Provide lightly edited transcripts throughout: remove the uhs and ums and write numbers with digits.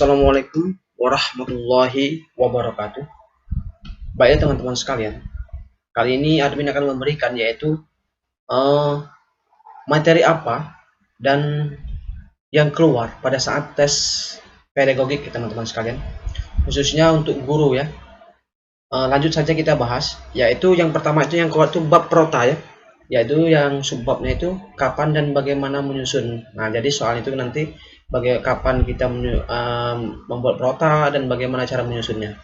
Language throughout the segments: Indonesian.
Assalamualaikum warahmatullahi wabarakatuh. Baik ya teman-teman sekalian, kali ini admin akan memberikan yaitu materi apa dan yang keluar pada saat tes pedagogik ya teman-teman sekalian, khususnya untuk guru ya. Lanjut saja kita bahas, yaitu yang pertama itu yang keluar itu bab prota ya, yaitu yang subbabnya itu kapan dan bagaimana menyusun. Nah, jadi soal itu nanti kapan kita membuat prota dan bagaimana cara menyusunnya.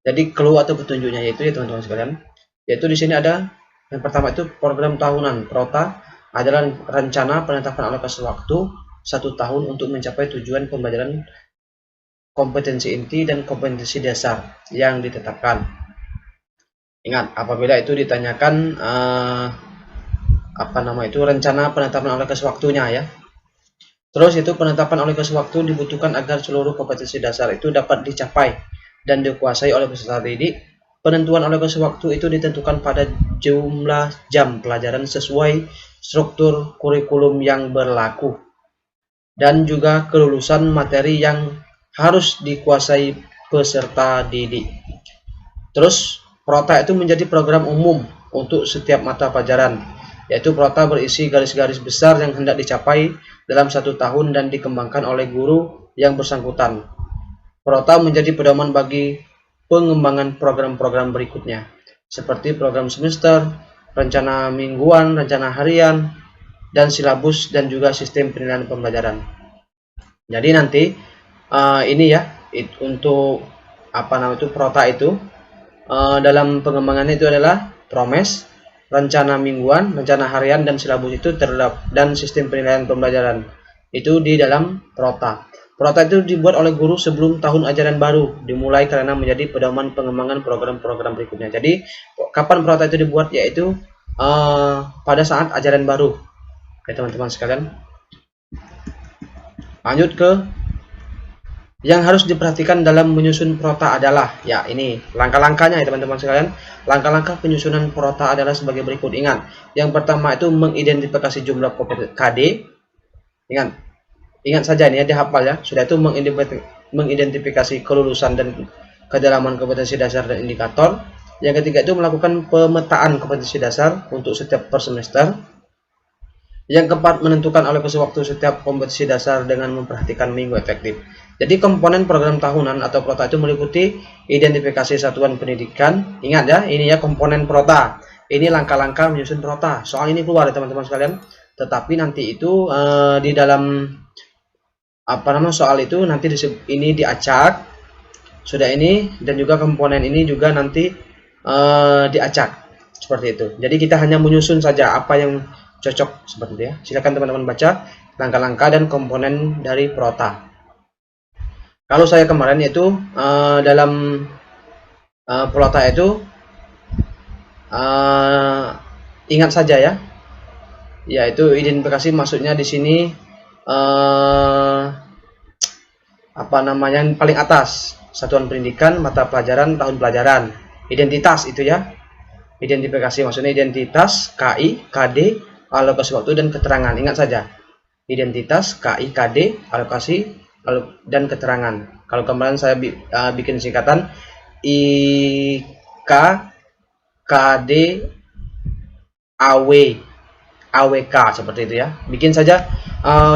Jadi clue atau petunjuknya yaitu ya teman-teman sekalian, yaitu di sini ada yang pertama itu program tahunan. Prota adalah rencana penetapan alokasi waktu 1 tahun untuk mencapai tujuan pembelajaran kompetensi inti dan kompetensi dasar yang ditetapkan. Ingat, apabila itu ditanyakan rencana penetapan alokasi waktunya ya. Terus itu penetapan alokasi waktu dibutuhkan agar seluruh kompetensi dasar itu dapat dicapai dan dikuasai oleh peserta didik. Penentuan alokasi waktu itu ditentukan pada jumlah jam pelajaran sesuai struktur kurikulum yang berlaku dan juga kelulusan materi yang harus dikuasai peserta didik. Terus prota itu menjadi program umum untuk setiap mata pelajaran, yaitu prota berisi garis-garis besar yang hendak dicapai dalam 1 tahun dan dikembangkan oleh guru yang bersangkutan. Prota menjadi pedoman bagi pengembangan program-program berikutnya, seperti program semester, rencana mingguan, rencana harian, dan silabus, dan juga sistem penilaian pembelajaran. Jadi nanti ini ya, untuk prota itu dalam pengembangannya itu adalah promes, rencana mingguan, rencana harian, dan silabus itu dan sistem penilaian pembelajaran itu di dalam prota. Prota itu dibuat oleh guru sebelum tahun ajaran baru dimulai karena menjadi pedoman pengembangan program-program berikutnya. Jadi kapan prota itu dibuat, yaitu pada saat ajaran baru ya teman-teman sekalian. Lanjut ke yang harus diperhatikan dalam menyusun prota adalah, ya ini langkah-langkahnya ya teman-teman sekalian. Langkah-langkah penyusunan prota adalah sebagai berikut. Ingat, yang pertama itu mengidentifikasi jumlah KD. Ingat saja ini ya, dihafal ya. Sudah itu mengidentifikasi kelulusan dan kedalaman kompetensi dasar dan indikator. Yang ketiga itu melakukan pemetaan kompetensi dasar untuk setiap per semester. Yang keempat, menentukan alokasi waktu setiap kompetensi dasar dengan memperhatikan minggu efektif. Jadi komponen program tahunan atau prota itu meliputi identifikasi satuan pendidikan. Ingat ya, ini ya komponen prota. Ini langkah-langkah menyusun prota. Soal ini keluar ya teman-teman sekalian. Tetapi nanti itu di dalam soal itu nanti ini diacak. Sudah ini, dan juga komponen ini juga nanti diacak seperti itu. Jadi kita hanya menyusun saja apa yang cocok seperti itu ya. Silakan teman-teman baca langkah-langkah dan komponen dari prota. Kalau saya kemarin itu dalam prota itu ingat saja ya, yaitu identifikasi, maksudnya di sini yang paling atas satuan pendidikan, mata pelajaran, tahun pelajaran, identitas itu ya. Identifikasi maksudnya identitas, KI, KD, alokasi waktu dan keterangan. Ingat saja, identitas, KI, KD, alokasi dan keterangan. Kalau kemarin saya bikin singkatan IK, KD, AWK seperti itu ya. Bikin saja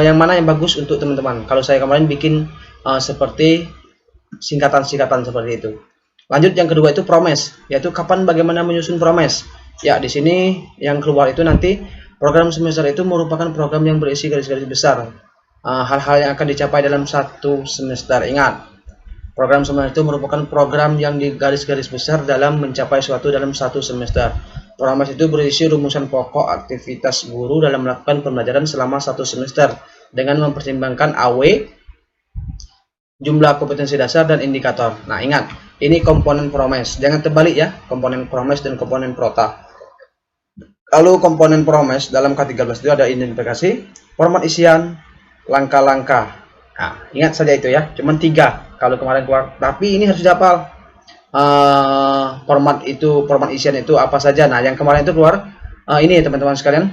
yang mana yang bagus untuk teman-teman. Kalau saya kemarin bikin seperti singkatan-singkatan seperti itu. Lanjut yang kedua itu promes, yaitu kapan bagaimana menyusun promes. Ya, di sini yang keluar itu nanti program semester itu merupakan program yang berisi garis-garis besar. Hal-hal yang akan dicapai dalam 1 semester. Ingat, program semester itu merupakan program yang di garis-garis besar dalam mencapai suatu dalam 1 semester. Program itu berisi rumusan pokok aktivitas guru dalam melakukan pembelajaran selama 1 semester dengan mempertimbangkan AW, jumlah kompetensi dasar, dan indikator. Nah ingat, ini komponen promes. Jangan terbalik ya, komponen promes dan komponen prota. Kalau komponen promes dalam K13 itu ada identifikasi, format isian, langkah-langkah. Nah, ingat saja itu ya, cuman 3 kalau kemarin keluar, tapi ini harus dihafal. Format isian itu apa saja. Nah, yang kemarin itu keluar ini teman-teman sekalian,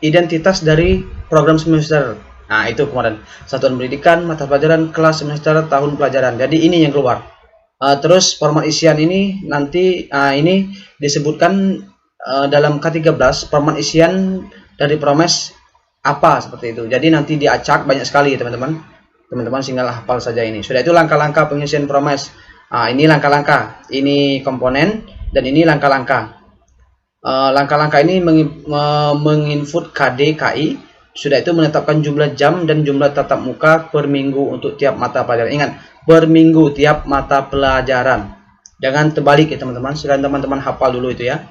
identitas dari program semester. Nah, itu kemarin satuan pendidikan, mata pelajaran, kelas, semester, tahun pelajaran. Jadi ini yang keluar. Terus format isian ini nanti ini disebutkan dalam K13 format isian dari Promes apa seperti itu. Jadi nanti diacak banyak sekali teman-teman. Teman-teman tinggal hafal saja ini. Sudah itu langkah-langkah pengisian Promes. Ini langkah-langkah. Ini komponen dan ini langkah-langkah. Langkah-langkah ini menginput KD, KI. Sudah itu menetapkan jumlah jam dan jumlah tatap muka per minggu untuk tiap mata pelajaran. Ingat, per minggu tiap mata pelajaran. Jangan terbalik ya teman-teman. Silakan teman-teman hafal dulu itu ya.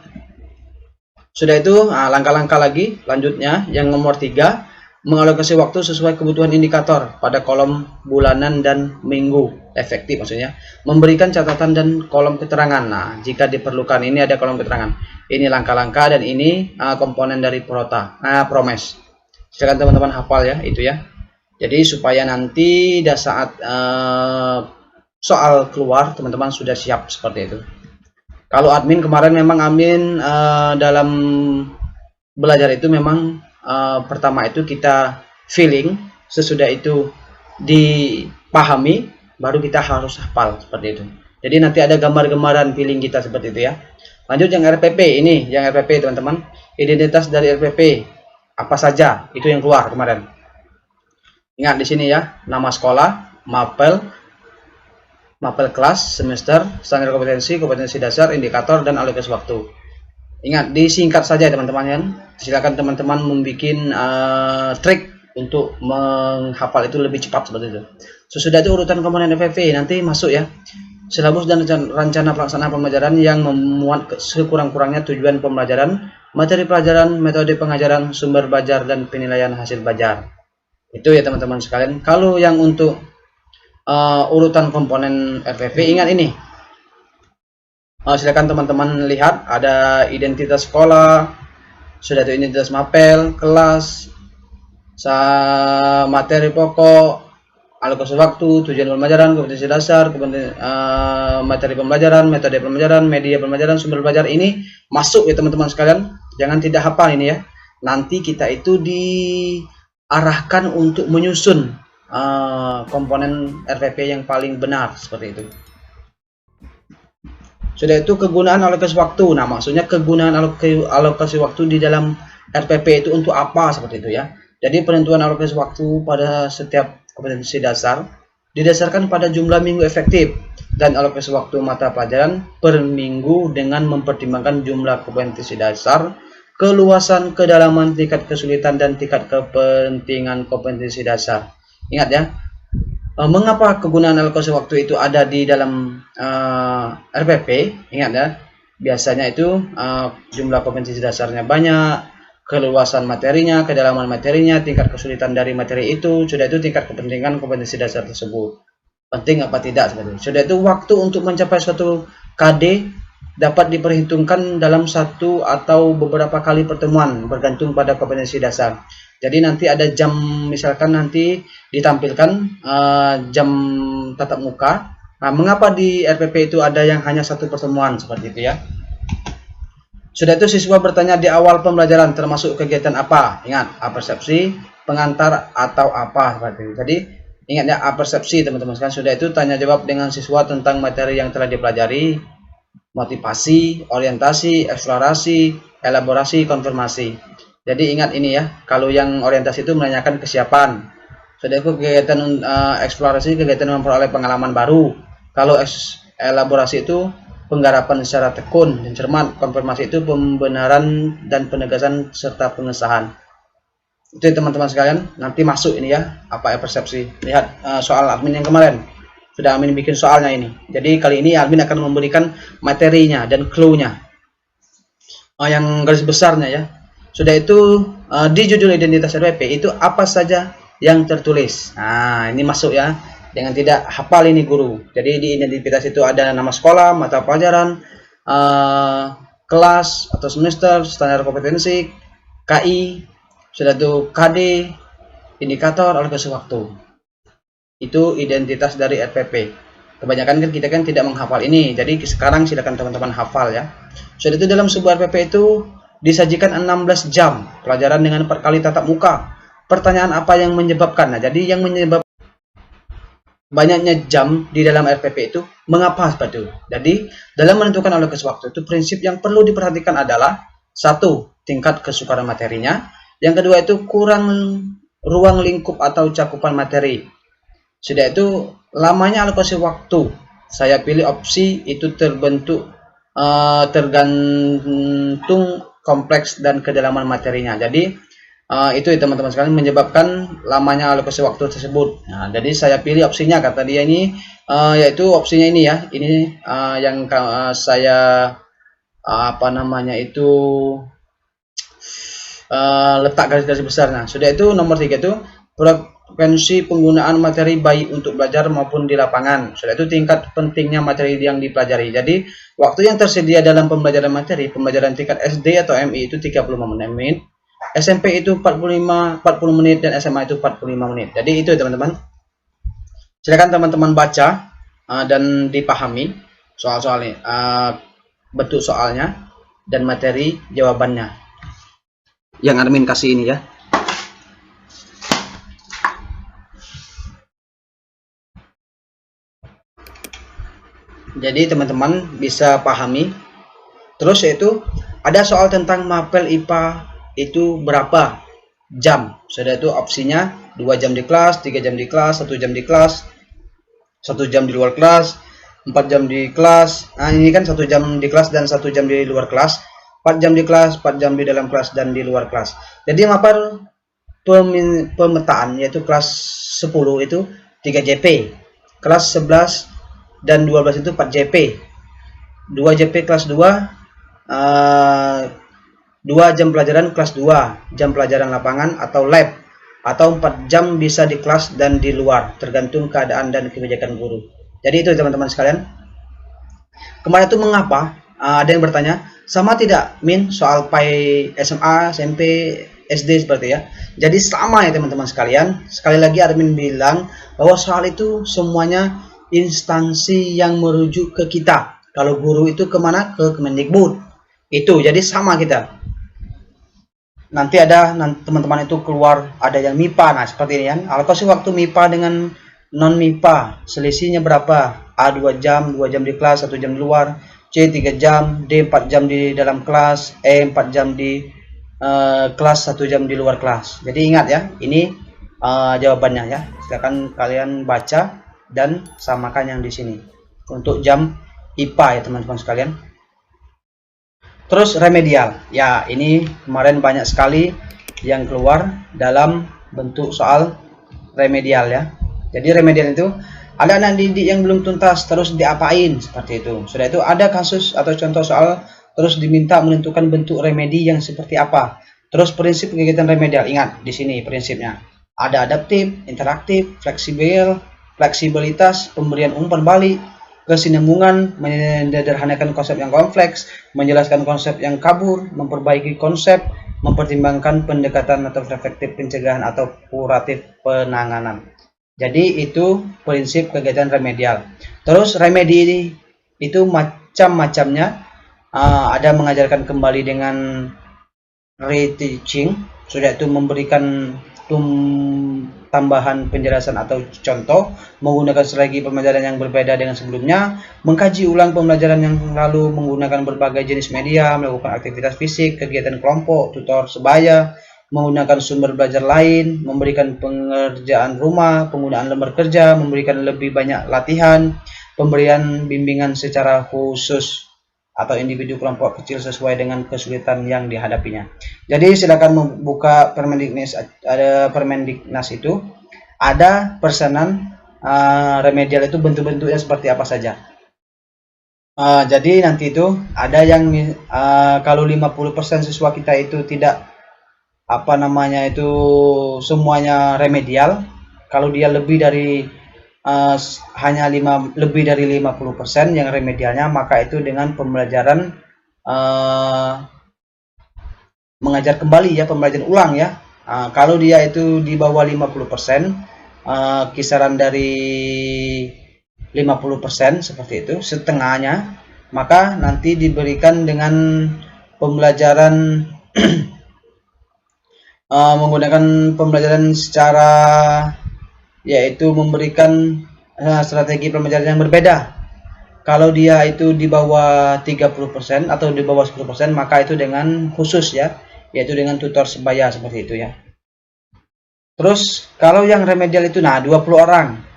Sudah itu langkah-langkah lagi lanjutnya yang nomor 3, mengalokasi waktu sesuai kebutuhan indikator pada kolom bulanan dan minggu efektif maksudnya. Memberikan catatan dan kolom keterangan. Nah, jika diperlukan ini ada kolom keterangan. Ini langkah-langkah dan ini komponen dari Promes. Silakan teman-teman hafal ya itu ya. Jadi supaya nanti pada saat soal keluar teman-teman sudah siap seperti itu. Kalau admin kemarin memang admin dalam belajar itu memang pertama itu kita feeling, sesudah itu dipahami, baru kita harus hafal seperti itu. Jadi nanti ada gambar-gambaran feeling kita seperti itu ya. Lanjut yang RPP ini, yang RPP teman-teman. Identitas dari RPP apa saja itu yang keluar kemarin. Ingat di sini ya, nama sekolah, mapel kelas, semester, standar kompetensi dasar, indikator, dan alokasi waktu. Ingat, disingkat saja teman-teman ya. Silakan teman-teman membuat trik untuk menghafal itu lebih cepat seperti itu. Sesudah itu urutan komponen FFV nanti masuk ya. Silabus dan rencana pelaksanaan pembelajaran yang memuat sekurang-kurangnya tujuan pembelajaran, materi pelajaran, metode pengajaran, sumber belajar, dan penilaian hasil belajar. Itu ya teman-teman sekalian. Kalau yang untuk urutan komponen RPP, ingat ini. Silakan teman-teman lihat ada identitas sekolah, sudah itu identitas mapel, kelas, materi pokok, alokasi waktu, tujuan pembelajaran, kompetensi dasar, materi pembelajaran, metode pembelajaran, media pembelajaran, sumber belajar. Ini masuk ya teman-teman sekalian. Jangan tidak hafal ini ya. Nanti kita itu diarahkan untuk menyusun komponen RPP yang paling benar seperti itu. Sudah itu kegunaan alokasi waktu. Nah, maksudnya kegunaan alokasi waktu di dalam RPP itu untuk apa seperti itu ya. Jadi penentuan alokasi waktu pada setiap kompetensi dasar didasarkan pada jumlah minggu efektif dan alokasi waktu mata pelajaran per minggu dengan mempertimbangkan jumlah kompetensi dasar, keluasan, kedalaman, tingkat kesulitan, dan tingkat kepentingan kompetensi dasar. Ingat ya, mengapa kegunaan alokasi waktu itu ada di dalam RPP? Ingat ya, biasanya itu jumlah kompetensi dasarnya banyak, keluasan materinya, kedalaman materinya, tingkat kesulitan dari materi itu, sudah itu tingkat kepentingan kompetensi dasar tersebut. Penting apa tidak seperti itu. Sudah itu waktu untuk mencapai suatu KD dapat diperhitungkan dalam satu atau beberapa kali pertemuan bergantung pada kompetensi dasar. Jadi nanti ada jam, misalkan nanti ditampilkan jam tatap muka. Nah, mengapa di RPP itu ada yang hanya satu pertemuan seperti itu ya? Sudah itu siswa bertanya di awal pembelajaran termasuk kegiatan apa? Ingat, apersepsi, pengantar, atau apa seperti itu. Jadi ingat ya, apersepsi teman-teman sekalian. Sudah itu tanya jawab dengan siswa tentang materi yang telah dipelajari, motivasi, orientasi, eksplorasi, elaborasi, konfirmasi. Jadi ingat ini ya, kalau yang orientasi itu menanyakan kesiapan. Sudah itu kegiatan eksplorasi, kegiatan memperoleh pengalaman baru. Kalau elaborasi itu penggarapan secara tekun dan cermat. Konfirmasi itu pembenaran dan penegasan serta pengesahan. Itu teman-teman sekalian, nanti masuk ini ya, apa ya persepsi. Lihat soal admin yang kemarin. Sudah admin bikin soalnya ini. Jadi kali ini admin akan memberikan materinya dan clue-nya. Yang garis besarnya ya. Sudah itu di judul identitas RPP itu apa saja yang tertulis. Nah, ini masuk ya. Dengan tidak hafal ini guru. Jadi di identitas itu ada nama sekolah, mata pelajaran, kelas atau semester, standar kompetensi, KI, sudah itu KD, indikator, alokasi waktu. Itu identitas dari RPP. Kebanyakan kan kita kan tidak menghafal ini. Jadi sekarang silakan teman-teman hafal ya. Sudah itu dalam sebuah RPP itu disajikan 16 jam pelajaran dengan 4 kali tatap muka. pertanyaan apa yang menyebabkan. Nah, jadi yang menyebab banyaknya jam di dalam RPP itu mengapa seperti itu. Jadi dalam menentukan alokasi waktu itu prinsip yang perlu diperhatikan adalah satu, tingkat kesukaran materinya. Yang kedua itu kurang ruang lingkup atau cakupan materi. Sudah itu lamanya alokasi waktu. Saya pilih opsi itu terbentuk tergantung kompleks dan kedalaman materinya. Jadi itu teman-teman sekalian menyebabkan lamanya alokasi waktu tersebut. Nah, jadi saya pilih opsinya kata dia ini yaitu opsinya ini ya. Ini yang saya apa namanya itu letak garis-garis besar. Nah, sudah itu nomor 3 itu frekuensi penggunaan materi baik untuk belajar maupun di lapangan. Sudah itu tingkat pentingnya materi yang dipelajari. Jadi waktu yang tersedia dalam pembelajaran materi, pembelajaran tingkat SD atau MI itu 35 menit, SMP itu 40 menit, dan SMA itu 45 menit. Jadi itu teman-teman. Silakan teman-teman baca dan dipahami soal-soalnya, bentuk soalnya dan materi jawabannya yang admin kasih ini ya. Jadi teman-teman bisa pahami. Terus yaitu ada soal tentang mapel IPA itu berapa jam. Sudah itu opsinya 2 jam di kelas, 3 jam di kelas, 1 jam di kelas, 1 jam di luar kelas, 4 jam di kelas. Nah, ini kan 1 jam di kelas dan 1 jam di luar kelas, 4 jam di kelas, 4 jam di dalam kelas dan di luar kelas. Jadi mapel pemetaan yaitu kelas 10 itu 3 JP, kelas 11 dan 12 itu 4 JP, 2 JP kelas 2, 2 jam pelajaran kelas 2, jam pelajaran lapangan atau lab, atau 4 jam bisa di kelas dan di luar, tergantung keadaan dan kebijakan guru. Jadi itu teman-teman sekalian. Kemarin itu mengapa? Ada yang bertanya, sama tidak Min soal PAI SMA, SMP, SD seperti ya. Jadi sama ya teman-teman sekalian. Sekali lagi admin bilang bahwa soal itu semuanya instansi yang merujuk ke kita. Kalau guru itu kemana? Ke Kemendikbud. Itu jadi sama kita. Nanti ada teman-teman itu keluar ada yang MIPA. Nah seperti ini kan. Alokasi waktu MIPA dengan non MIPA selisihnya berapa? A 2 jam, 2 jam di kelas, 1 jam di luar. C 3 jam, D 4 jam di dalam kelas, E 4 jam di kelas, 1 jam di luar kelas. Jadi ingat ya, ini jawabannya ya. Silakan kalian baca dan samakan yang di sini untuk jam IPA ya teman-teman sekalian. Terus remedial ya, ini kemarin banyak sekali yang keluar dalam bentuk soal remedial ya. Jadi remedial itu ada anak didik yang belum tuntas terus diapain seperti itu. Sudah itu ada kasus atau contoh soal terus diminta menentukan bentuk remedi yang seperti apa. Terus prinsip kegiatan remedial, ingat di sini prinsipnya ada adaptif, interaktif, fleksibel, fleksibilitas, pemberian umpan balik, kesinambungan, menyederhanakan konsep yang kompleks, menjelaskan konsep yang kabur, memperbaiki konsep, mempertimbangkan pendekatan atau efektif pencegahan atau kuratif penanganan. Jadi itu prinsip kegiatan remedial. Terus remedi itu macam-macamnya. Ada mengajarkan kembali dengan reteaching, sudah itu memberikan tambahan penjelasan atau contoh, menggunakan strategi pembelajaran yang berbeda dengan sebelumnya, mengkaji ulang pembelajaran yang lalu menggunakan berbagai jenis media, melakukan aktivitas fisik, kegiatan kelompok, tutor sebaya, menggunakan sumber belajar lain, memberikan pengerjaan rumah, penggunaan lembar kerja, memberikan lebih banyak latihan, pemberian bimbingan secara khusus atau individu kelompok kecil sesuai dengan kesulitan yang dihadapinya. Jadi silakan membuka Permendiknas, ada Permendiknas itu ada persenan remedial itu bentuk-bentuknya seperti apa saja. Jadi nanti itu ada yang kalau 50% siswa kita itu tidak apa namanya itu semuanya remedial, kalau dia lebih dari hanya lebih dari 50% yang remedialnya, maka itu dengan pembelajaran mengajar kembali ya, pembelajaran ulang ya. Kalau dia itu di bawah 50%, kisaran dari 50% seperti itu, setengahnya, maka nanti diberikan dengan pembelajaran menggunakan pembelajaran secara yaitu memberikan strategi pembelajaran yang berbeda. Kalau dia itu di bawah 30% atau di bawah 10%, maka itu dengan khusus ya, yaitu dengan tutor sebaya seperti itu ya. Terus kalau yang remedial itu 20 orang.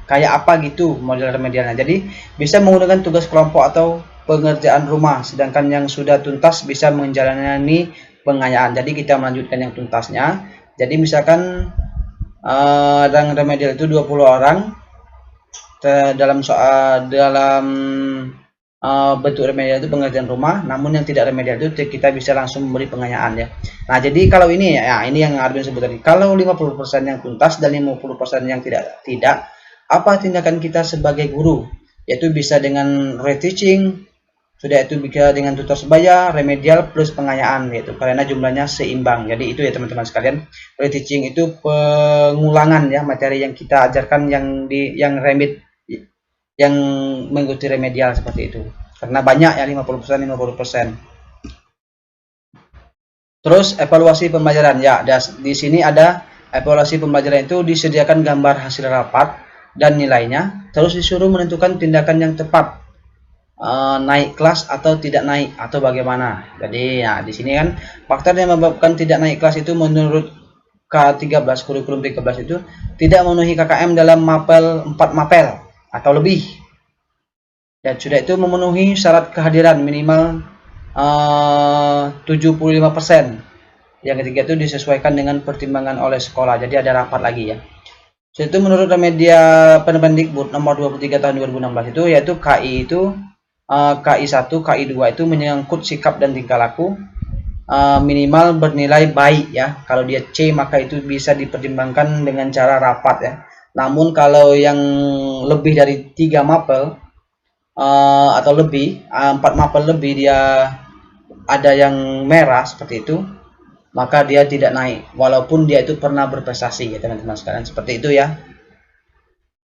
Kayak apa gitu model remedialnya. Jadi bisa menggunakan tugas kelompok atau pengerjaan rumah, sedangkan yang sudah tuntas bisa menjalani pengayaan. Jadi kita melanjutkan yang tuntasnya. Jadi misalkan yang remedial itu 20 orang dalam bentuk remedial itu pengerjaan rumah, namun yang tidak remedial itu kita bisa langsung memberi pengayaan ya. Nah, jadi kalau ini ya, ini yang Arvin sebut tadi. Kalau 50% yang tuntas dan 50% yang tidak, apa tindakan kita sebagai guru? Yaitu bisa dengan reteaching, sudah itu bisa dengan tutor sebaya, remedial plus pengayaan yaitu karena jumlahnya seimbang. Jadi itu ya teman-teman sekalian. Reteaching itu pengulangan ya materi yang kita ajarkan yang mengikuti remedial seperti itu. Karena banyak ya 50% 50%. Terus evaluasi pembelajaran ya, di sini ada evaluasi pembelajaran itu disediakan gambar hasil rapat dan nilainya, terus disuruh menentukan tindakan yang tepat, naik kelas atau tidak naik atau bagaimana. Jadi ya di sini kan faktor yang menyebabkan tidak naik kelas itu menurut K13 kurikulum 13 itu tidak memenuhi KKM dalam mapel 4 mapel atau lebih. Dan sudah itu memenuhi syarat kehadiran minimal 75%. Yang ketiga itu disesuaikan dengan pertimbangan oleh sekolah. Jadi ada rapat lagi ya. Itu menurut media Permendikbud nomor 23 tahun 2016 itu yaitu KI itu KI 1, KI 2 itu menyangkut sikap dan tingkah laku minimal bernilai baik ya. Kalau dia C maka itu bisa dipertimbangkan dengan cara rapat ya. Namun kalau yang lebih dari 3 mapel atau lebih 4 mapel lebih dia ada yang merah seperti itu, maka dia tidak naik walaupun dia itu pernah berprestasi ya teman-teman sekalian, seperti itu ya.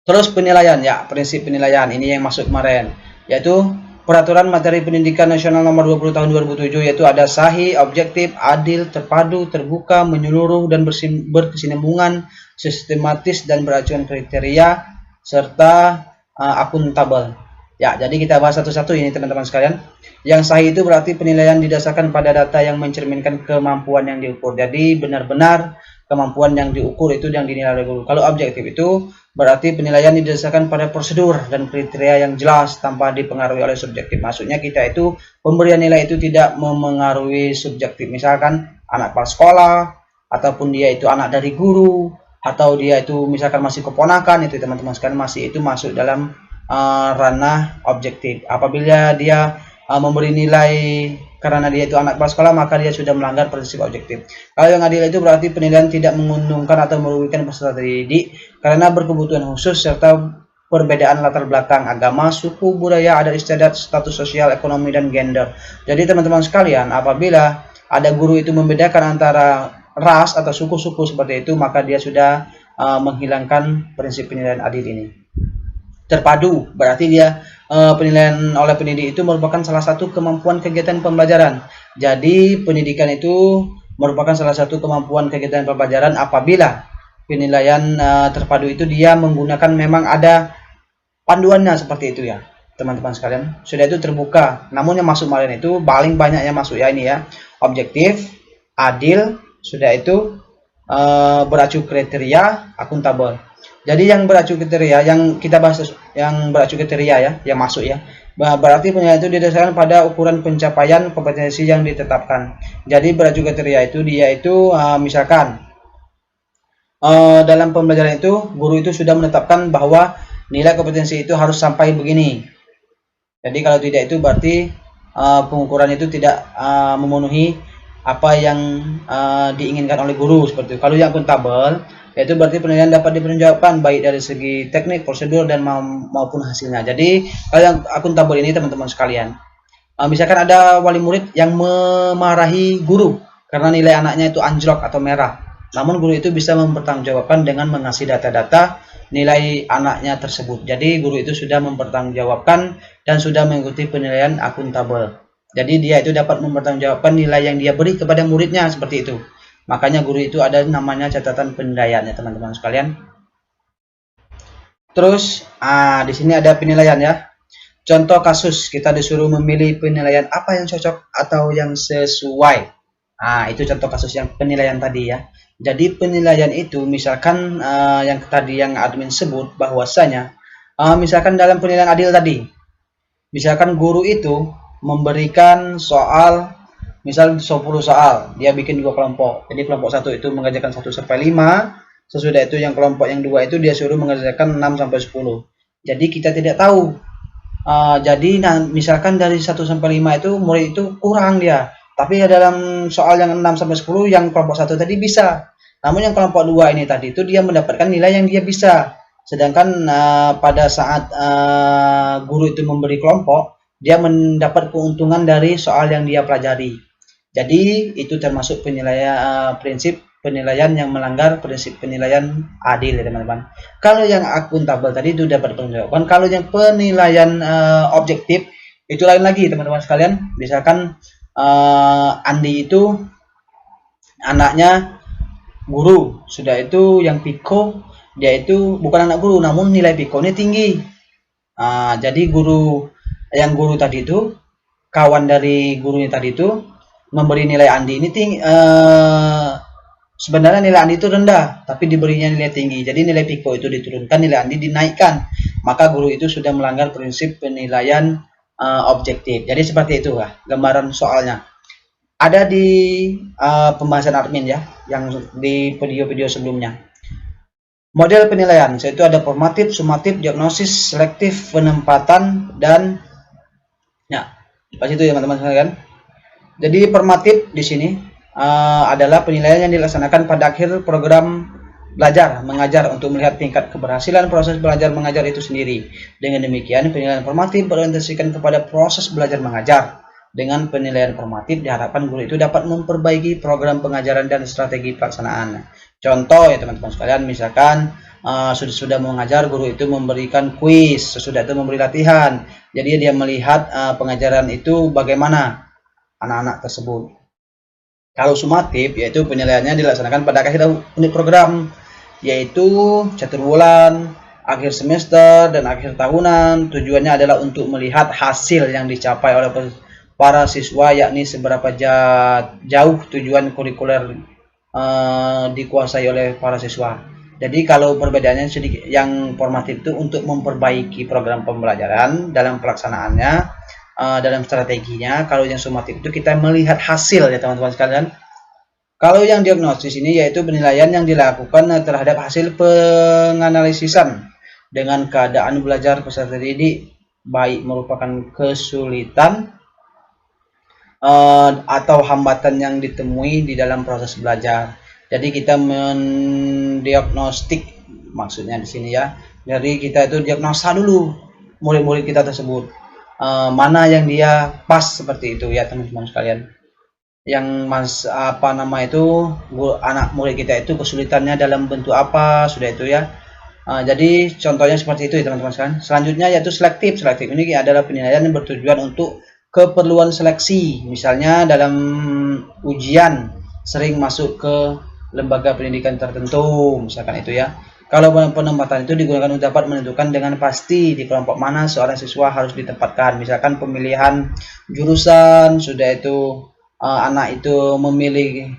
Terus penilaian ya, prinsip penilaian ini yang masuk kemarin yaitu Peraturan Materi Pendidikan Nasional Nomor 20 Tahun 2007, yaitu ada sahih, objektif, adil, terpadu, terbuka, menyeluruh dan berkesinambungan, sistematis dan beracuan kriteria serta akuntabel. Ya, jadi kita bahas satu-satu ini teman-teman sekalian. Yang sahih itu berarti penilaian didasarkan pada data yang mencerminkan kemampuan yang diukur. Jadi benar-benar kemampuan yang diukur itu yang dinilai oleh guru. Kalau objektif itu berarti penilaian didasarkan pada prosedur dan kriteria yang jelas tanpa dipengaruhi oleh subjektif. Maksudnya kita itu pemberian nilai itu tidak memengaruhi subjektif. Misalkan anak kepala sekolah ataupun dia itu anak dari guru atau dia itu misalkan masih keponakan, itu teman-teman sekalian masih itu masuk dalam ranah objektif. Apabila dia memberi nilai karena dia itu anak kepala sekolah, maka dia sudah melanggar prinsip objektif. Kalau yang adil itu berarti penilaian tidak menguntungkan atau merugikan peserta didik karena berkebutuhan khusus serta perbedaan latar belakang agama, suku, budaya, adat istiadat, status sosial, ekonomi, dan gender. Jadi teman-teman sekalian, apabila ada guru itu membedakan antara ras atau suku-suku seperti itu, maka dia sudah menghilangkan prinsip penilaian adil ini. Terpadu berarti dia penilaian oleh pendidik itu merupakan salah satu kemampuan kegiatan pembelajaran. Jadi pendidikan itu merupakan salah satu kemampuan kegiatan pembelajaran apabila penilaian terpadu itu dia menggunakan memang ada panduannya seperti itu ya teman-teman sekalian. Sudah itu terbuka, namun yang masuk kemarin itu paling banyak yang masuk ya ini ya, objektif, adil, sudah itu beracu kriteria, akuntabel. Jadi yang beracu kriteria yang kita bahas, yang beracu kriteria ya, yang masuk ya, berarti penilaian itu didasarkan pada ukuran pencapaian kompetensi yang ditetapkan. Jadi beracu kriteria itu dia itu misalkan dalam pembelajaran itu guru itu sudah menetapkan bahwa nilai kompetensi itu harus sampai begini. Jadi kalau tidak itu berarti pengukuran itu tidak memenuhi apa yang diinginkan oleh guru seperti itu. Kalau yang akuntabel yaitu berarti penilaian dapat dipertanggungjawabkan baik dari segi teknik, prosedur, dan maupun hasilnya. Jadi kalau yang akuntabel ini teman-teman sekalian, misalkan ada wali murid yang memarahi guru karena nilai anaknya itu anjlok atau merah, namun guru itu bisa mempertanggungjawabkan dengan mengasih data-data nilai anaknya tersebut. Jadi guru itu sudah mempertanggungjawabkan dan sudah mengikuti penilaian akuntabel. Jadi dia itu dapat mempertanggungjawabkan nilai yang dia beri kepada muridnya seperti itu. Makanya guru itu ada namanya catatan penilaian ya teman-teman sekalian. Terus di sini ada penilaian ya. Contoh kasus, kita disuruh memilih penilaian apa yang cocok atau yang sesuai. Itu contoh kasus yang penilaian tadi ya. Jadi penilaian itu misalkan yang tadi yang admin sebut bahwasanya misalkan dalam penilaian adil tadi, misalkan guru itu memberikan soal misal 10 soal, dia bikin 2 kelompok. Jadi kelompok 1 itu mengerjakan 1 sampai 5, sesudah itu yang kelompok yang 2 itu dia suruh mengerjakan 6 sampai 10. Jadi kita tidak tahu. Jadi misalkan dari 1 sampai 5 itu murid itu kurang dia. Tapi dalam soal yang 6 sampai 10 yang kelompok 1 tadi bisa. Namun yang kelompok 2 ini tadi itu dia mendapatkan nilai yang dia bisa. Sedangkan pada saat guru itu memberi kelompok, dia mendapat keuntungan dari soal yang dia pelajari. Jadi itu termasuk penilaian prinsip penilaian yang melanggar prinsip penilaian adil ya teman-teman. Kalau yang akuntabel tadi itu dapat penjawaban. Kalau yang penilaian objektif itu lain lagi teman-teman sekalian. Misalkan Andi itu anaknya guru, sudah itu yang Piko dia itu bukan anak guru namun nilai Piko-nya tinggi. Jadi guru tadi itu kawan dari gurunya tadi itu memberi nilai Andi ini tinggi, sebenarnya nilai Andi itu rendah tapi diberinya nilai tinggi, jadi nilai Piko itu diturunkan, nilai Andi dinaikkan, maka guru itu sudah melanggar prinsip penilaian objektif. Jadi seperti itu gambaran soalnya. Ada di pembahasan admin ya yang di video-video sebelumnya. Model penilaian yaitu ada formatif, sumatif, diagnosis, selektif, penempatan, dan ya pas itu ya teman-teman sekalian. Jadi formatif di sini adalah penilaian yang dilaksanakan pada akhir program belajar mengajar untuk melihat tingkat keberhasilan proses belajar mengajar itu sendiri. Dengan demikian, penilaian formatif berorientasikan kepada proses belajar mengajar. Dengan penilaian formatif diharapkan guru itu dapat memperbaiki program pengajaran dan strategi pelaksanaan. Contoh ya teman-teman sekalian, misalkan sudah mengajar, guru itu memberikan kuis, sesudah itu memberi latihan. Jadi dia melihat pengajaran itu bagaimana anak-anak tersebut. Kalau sumatif yaitu penilaiannya dilaksanakan pada akhir unit program, yaitu catur bulan, akhir semester, dan akhir tahunan. Tujuannya adalah untuk melihat hasil yang dicapai oleh para siswa, yakni seberapa jauh tujuan kurikuler dikuasai oleh para siswa. Jadi kalau perbedaannya sedikit, yang formatif itu untuk memperbaiki program pembelajaran dalam pelaksanaannya, dalam strateginya. Kalau yang sumatif itu kita melihat hasil ya teman-teman sekalian. Kalau yang diagnosis ini yaitu penilaian yang dilakukan terhadap hasil penganalisisan dengan keadaan belajar peserta didik, baik merupakan kesulitan atau hambatan yang ditemui di dalam proses belajar. Jadi kita mendiagnostik maksudnya di sini ya. Jadi kita itu diagnosa dulu murid-murid kita tersebut. Mana yang dia pas seperti itu ya teman-teman sekalian. Yang anak murid kita itu kesulitannya dalam bentuk apa, sudah itu ya. Jadi contohnya seperti itu ya teman-teman sekalian. Selanjutnya yaitu selektif. Selektif ini adalah penilaian yang bertujuan untuk keperluan seleksi. Misalnya dalam ujian sering masuk ke lembaga pendidikan tertentu, misalkan itu ya. Kalau penempatan itu digunakan untuk dapat menentukan dengan pasti di kelompok mana seorang siswa harus ditempatkan. Misalkan pemilihan jurusan, sudah itu anak itu memilih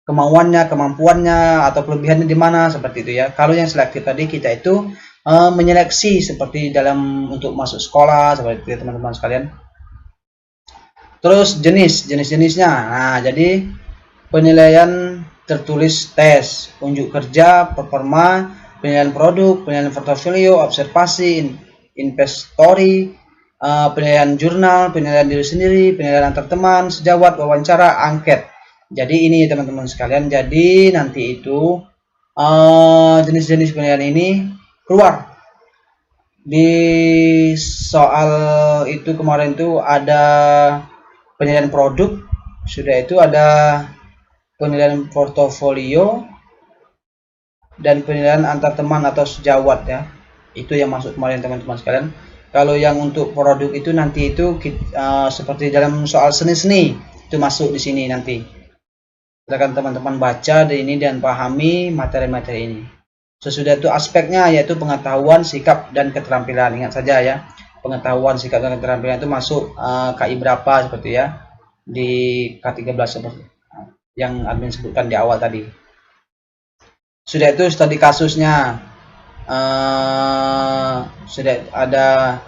kemauannya, kemampuannya, atau kelebihannya di mana, seperti itu ya. Kalau yang selektif tadi kita itu menyeleksi seperti dalam untuk masuk sekolah, seperti itu teman-teman sekalian. Terus jenis-jenisnya. Nah, jadi penilaian tertulis tes, unjuk kerja, performa, penilaian produk, penilaian portofolio, observasi, inventory, penilaian jurnal, penilaian diri sendiri, penilaian antar teman, sejawat, wawancara, angket. Jadi ini teman-teman sekalian, jadi nanti itu jenis-jenis penilaian ini keluar di soal itu. Kemarin itu ada penilaian produk, sudah itu ada penilaian portofolio dan penilaian antar teman atau sejawat ya. Itu yang masuk kemarin teman-teman sekalian. Kalau yang untuk produk itu nanti itu seperti dalam soal seni-seni itu masuk di sini nanti. Silakan teman-teman baca ini dan pahami materi-materi ini. Sesudah itu aspeknya yaitu pengetahuan, sikap, dan keterampilan. Ingat saja ya, pengetahuan, sikap, dan keterampilan itu masuk KI berapa seperti ya, di K13 seperti yang admin sebutkan di awal tadi. Sudah itu studi kasusnya, sudah ada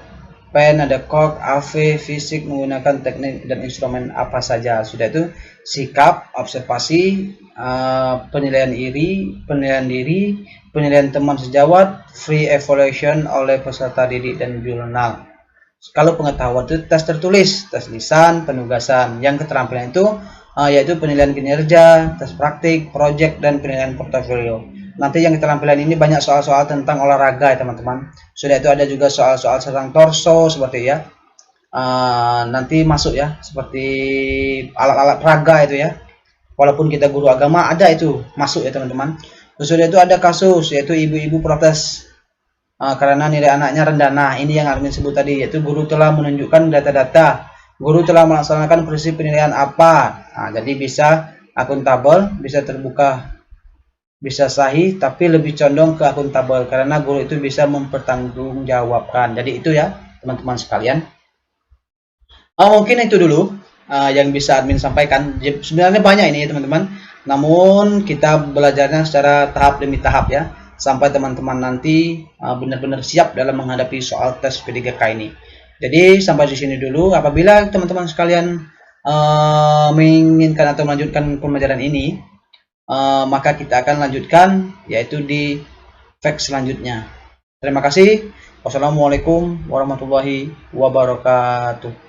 pen, ada kok, AV, fisik, menggunakan teknik dan instrumen apa saja. Sudah itu sikap, observasi, penilaian diri, penilaian teman sejawat, free evaluation oleh peserta didik dan jurnal. Kalau pengetahuan itu tes tertulis, tes lisan, penugasan. Yang keterampilan itu yaitu penilaian kinerja, tes praktik, project, dan penilaian portofolio. Nanti yang keterampilan ini banyak soal-soal tentang olahraga ya teman-teman. Sudah itu ada juga soal-soal tentang torso seperti ya. Nanti masuk ya, seperti alat-alat peraga itu ya. Walaupun kita guru agama ada itu masuk ya teman-teman. Sudah itu ada kasus yaitu ibu-ibu protes karena nilai anaknya rendah. Nah ini yang admin sebut tadi, yaitu guru telah menunjukkan data-data. Guru telah melaksanakan prinsip penilaian apa. Nah, jadi bisa akuntabel, bisa terbuka, bisa sahih, tapi lebih condong ke akuntabel karena guru itu bisa mempertanggungjawabkan. Jadi itu ya teman-teman sekalian. Mungkin itu dulu yang bisa admin sampaikan. Sebenarnya banyak ini ya teman-teman, namun kita belajarnya secara tahap demi tahap ya, sampai teman-teman nanti benar-benar siap dalam menghadapi soal tes P3K ini. Jadi sampai di sini dulu. Apabila teman-teman sekalian menginginkan atau melanjutkan pembelajaran ini, maka kita akan lanjutkan yaitu di fact selanjutnya. Terima kasih. Wassalamualaikum warahmatullahi wabarakatuh.